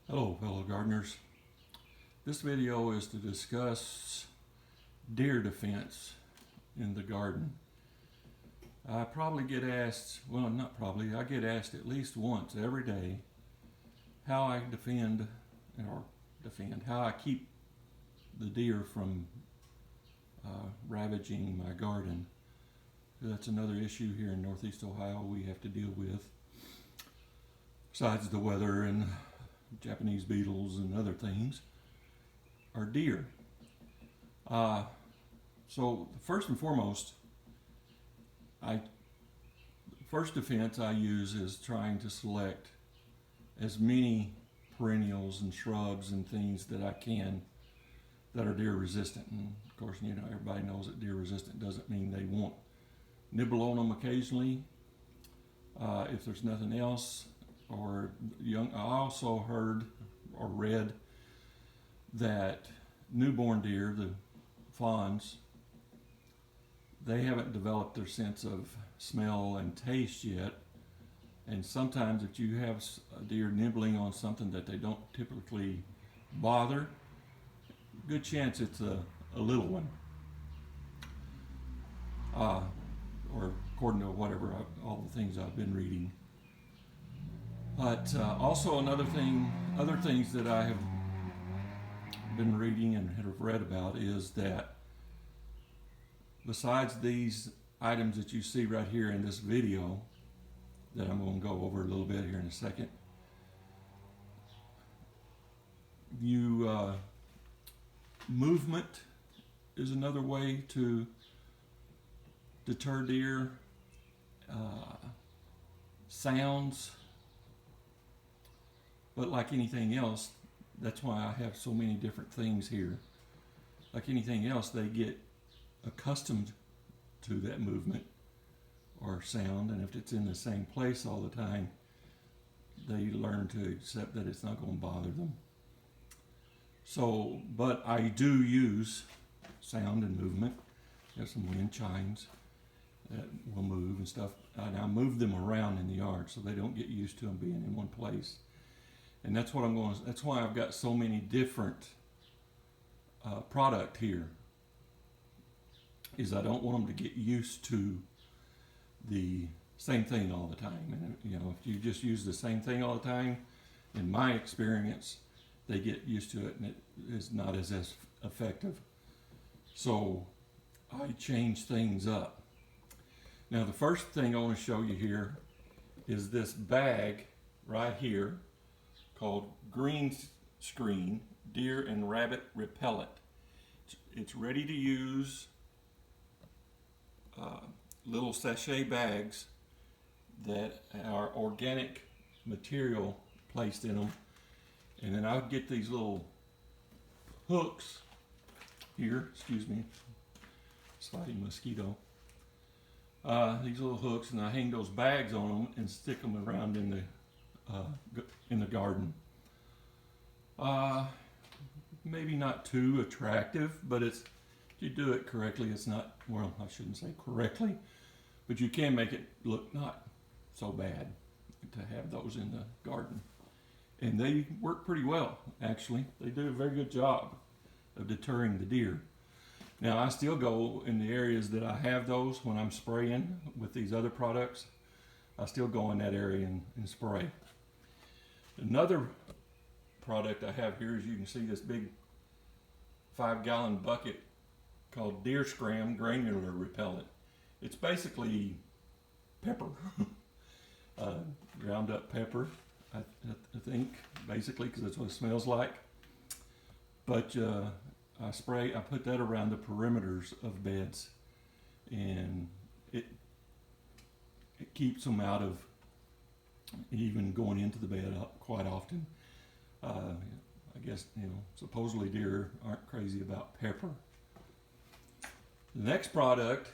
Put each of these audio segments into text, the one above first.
Hello fellow gardeners. This video is to discuss deer defense in the garden. I probably get asked, well not probably, I get asked at least once every day how I how I keep the deer from ravaging my garden. That's another issue here in Northeast Ohio we have to deal with, besides the weather and Japanese beetles and other things, are deer. So first and foremost, first defense I use is trying to select as many perennials and shrubs and things that I can that are deer resistant. And of course, you know, everybody knows that deer resistant doesn't mean they won't nibble on them occasionally if there's nothing else. Or young, I also heard or read that newborn deer, the fawns, they haven't developed their sense of smell and taste yet. And sometimes if you have a deer nibbling on something that they don't typically bother, good chance it's a little one. Or according to all the things I've been reading. But also other things that I have been reading and have read about is that besides these items that you see right here in this video, that I'm going to go over a little bit here in a second, movement is another way to deter deer. Sounds. But like anything else, that's why I have so many different things here. Like anything else, they get accustomed to that movement or sound, and if it's in the same place all the time, they learn to accept that it's not going to bother them. So, but I do use sound and movement. There's some wind chimes that will move and stuff, and I move them around in the yard so they don't get used to them being in one place. And that's why I've got so many different product here, is I don't want them to get used to the same thing all the time. And you know, if you just use the same thing all the time, in my experience, they get used to it and it is not as effective. So I change things up. Now the first thing I want to show you here is this bag right here called Green Screen Deer and Rabbit Repellent. It's ready to use little sachet bags that are organic material placed in them. And then I'll get these little hooks here, excuse me, sliding mosquito. These little hooks, and I hang those bags on them and stick them around in the garden. Maybe not too attractive, but if you do it correctly, it's not, well, I shouldn't say correctly, but you can make it look not so bad to have those in the garden. And they work pretty well, actually. They do a very good job of deterring the deer. Now, I still go in the areas that I have those when I'm spraying with these other products. I still go in that area and spray. Another product I have here is, you can see this big 5-gallon bucket called Deer Scram Granular Repellent. It's basically pepper, ground up pepper, I think, basically, because that's what it smells like. But I put that around the perimeters of beds, and it keeps them out of even going into the bed quite often. I guess, you know, supposedly deer aren't crazy about pepper. The next product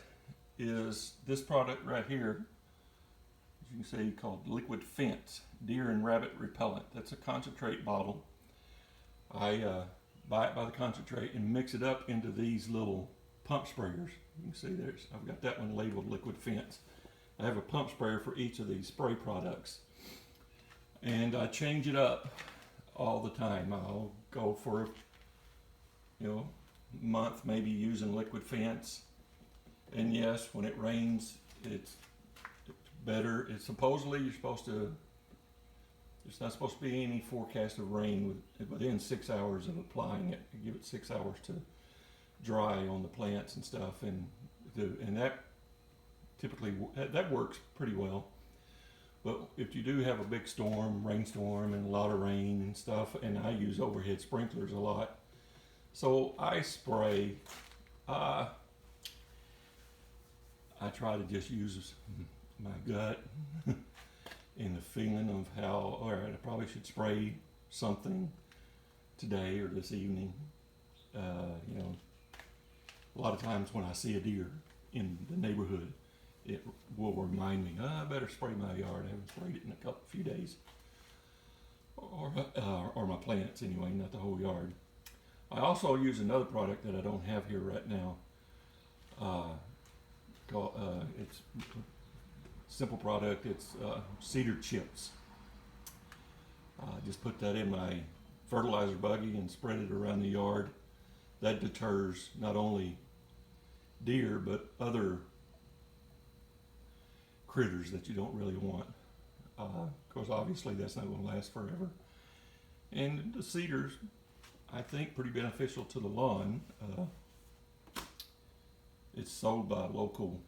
is this product right here, as you can see, called Liquid Fence Deer and Rabbit Repellent. That's a concentrate bottle. I buy it by the concentrate and mix it up into these little pump sprayers. You can see I've got that one labeled Liquid Fence. I have a pump sprayer for each of these spray products, and I change it up all the time. I'll go for, month maybe using liquid fence. And yes, when it rains, it's better. It's supposedly there's not supposed to be any forecast of rain within 6 hours of applying it. You give it 6 hours to dry on the plants and stuff, and that typically that works pretty well. But if you do have a big storm, rainstorm, and a lot of rain and stuff, and I use overhead sprinklers a lot, so I spray. I try to just use my gut and the feeling of how, all right, I probably should spray something today or this evening. A lot of times when I see a deer in the neighborhood, it will remind me, I better spray my yard. I haven't sprayed it in a few days. Or my plants anyway, not the whole yard. I also use another product that I don't have here right now. It's a simple product. It's cedar chips. Just put that in my fertilizer buggy and spread it around the yard. That deters not only deer but other critters that you don't really want. Because obviously that's not going to last forever. And the cedars, I think, pretty beneficial to the lawn. It's sold by a local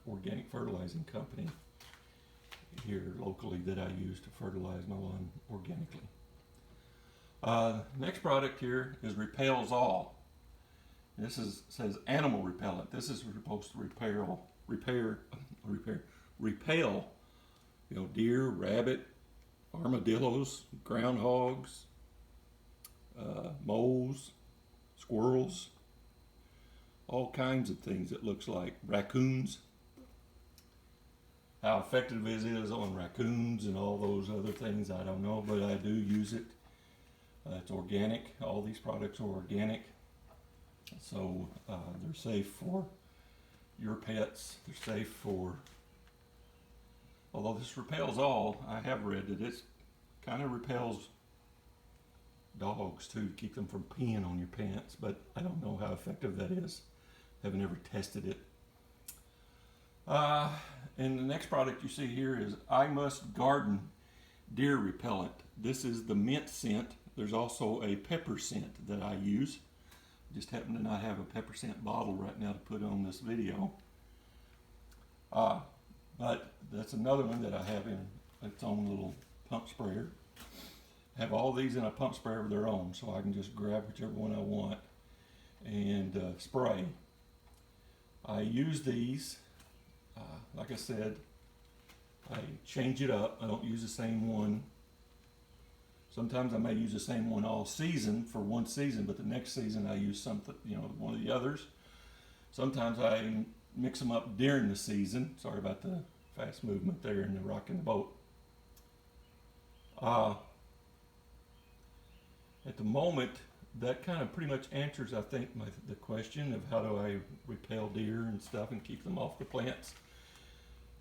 organic fertilizing company here locally that I use to fertilize my lawn organically. Next product here is Repels All. This says animal repellent. This is supposed to repel, deer, rabbit, armadillos, groundhogs, moles, squirrels, all kinds of things. It looks like raccoons. How effective it is on raccoons and all those other things, I don't know, but I do use it. It's organic. All these products are organic, so they're safe for your pets. They're safe for, although this repels all, I have read that it kind of repels dogs too, to keep them from peeing on your pants, but I don't know how effective that is. Haven't ever tested it. And the next product you see here is I Must Garden Deer Repellent. This is the mint scent. There's also a pepper scent that I use. Just happen to not have a pepper scent bottle right now to put on this video. But that's another one that I have in its own little pump sprayer. I have all these in a pump sprayer of their own, so I can just grab whichever one I want and spray. I use these, like I said, I change it up. I don't use the same one. Sometimes I may use the same one all season for one season, but the next season I use something, one of the others. Sometimes I mix them up during the season. Sorry about the fast movement there and the rocking the boat. At the moment, that kind of pretty much answers, I think, the question of how do I repel deer and stuff and keep them off the plants.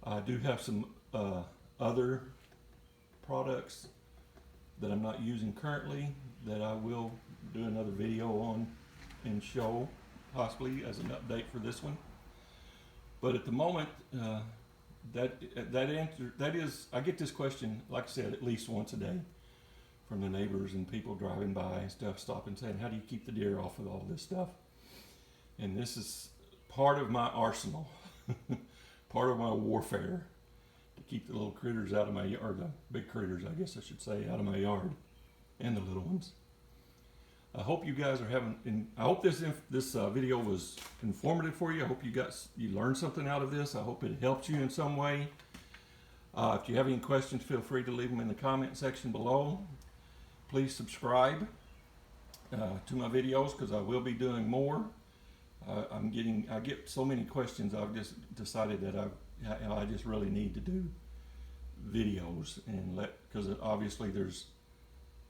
I do have some other products that I'm not using currently that I will do another video on and show, possibly as an update for this one. But at the moment, that is, I get this question, like I said, at least once a day from the neighbors and people driving by and stuff, stopping saying, how do you keep the deer off of all this stuff? And this is part of my arsenal, part of my warfare to keep the little critters out of my yard, or the big critters, I guess I should say, out of my yard, and the little ones. I hope you guys are I hope this video was informative for you. I hope you learned something out of this. I hope it helped you in some way. If you have any questions, feel free to leave them in the comment section below. Please subscribe to my videos because I will be doing more. I get so many questions. I've just decided that I just really need to do videos because obviously there's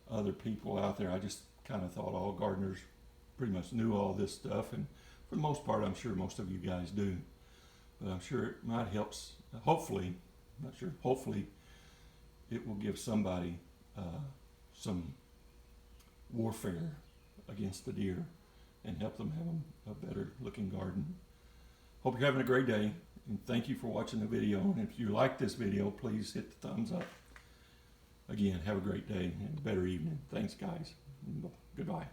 other people out there. I just kind of thought all gardeners pretty much knew all this stuff, and for the most part, I'm sure most of you guys do. But I'm sure it might help. Hopefully, I'm not sure. Hopefully, it will give somebody some warfare against the deer and help them have a better looking garden. Hope you're having a great day, and thank you for watching the video. And if you like this video, please hit the thumbs up. Again, have a great day and a better evening. Thanks, guys. Goodbye.